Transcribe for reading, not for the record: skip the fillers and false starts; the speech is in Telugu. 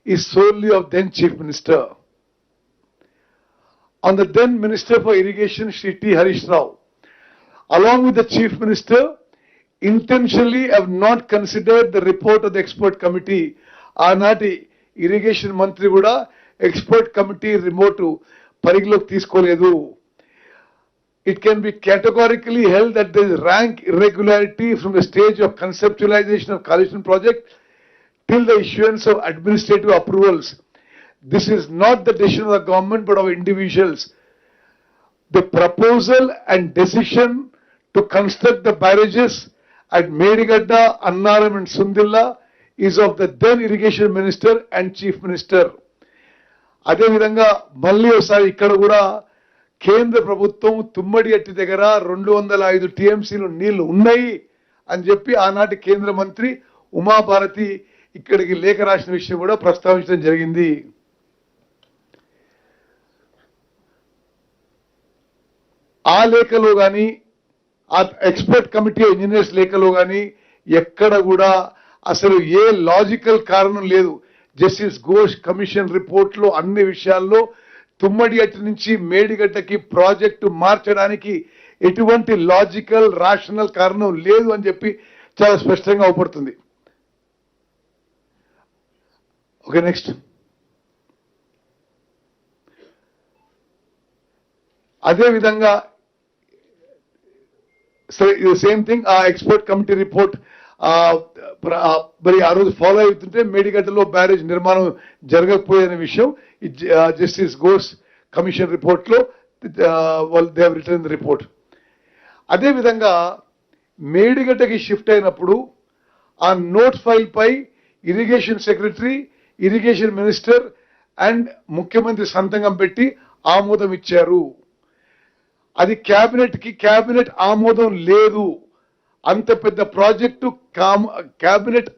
is solely of then Chief Minister. On the then Minister for Irrigation, Shri T. Harish Rao, along with the Chief Minister, intentionally have not considered the report of the expert committee. ఆనాటి ఇరిగేషన్ మంత్రి కూడా ఎక్స్పర్ట్ కమిటీ రిపోర్టు పరిగణలోకి తీసుకోలేదు. It can be categorically held that there is rank irregularity from the stage of conceptualization of Kalyeshwaram project till the issuance of administrative approvals. This is not the decision of the government but of individuals. The proposal and decision to construct the barrages at Medigadda, Annaram and Sundilla is of the then irrigation minister and chief minister. అదే విధంగా మళ్ళీ ఒకసారి ఇక్కడ కూడా కేంద్ర ప్రభుత్వం తుమ్మడి అట్టి దగ్గర 205 టీఎంసీలు నీళ్లు ఉన్నాయి అని చెప్పి ఆనాటి కేంద్ర మంత్రి ఉమాభారతి ఇక్కడికి లేఖ రాసిన విషయం కూడా ప్రస్తావించడం జరిగింది. ఆ లేఖలో కానీ ఆ ఎక్స్పర్ట్ కమిటీ ఇంజనీర్స్ లేఖలో కానీ ఎక్కడ కూడా అసలు ఏ లాజికల్ కారణం లేదు. జస్టిస్ ఘోష్ కమిషన్ రిపోర్ట్లో అన్ని విషయాల్లో తుమ్మడి అట్టి నుంచి మేడిగడ్డకి ప్రాజెక్టు మార్చడానికి ఎటువంటి లాజికల్ రాషనల్ కారణం లేదు అని చెప్పి చాలా స్పష్టంగా అవపడుతుంది. Okay, next. అదే విధంగా సేమ్ థింగ్ ఆ ఎక్స్పర్ట్ కమిటీ రిపోర్ట్ మరి ఆ రోజు ఫాలో అవుతుంటే మేడిగడ్డలో బ్యారేజ్ నిర్మాణం జరగకపోయే విషయం జస్టిస్ ఘోష్ కమిషన్ రిపోర్ట్లో they have written the report. అదేవిధంగా మేడిగడ్డకి షిఫ్ట్ అయినప్పుడు ఆ నోట్ ఫైల్ పై irrigation secretary, irrigation minister and ముఖ్యమంత్రి సంతకం పెట్టి ఆమోదం ఇచ్చారు. అది క్యాబినెట్ ఆమోదం లేదు. అంత పెద్ద ప్రాజెక్టు క్యాబినెట్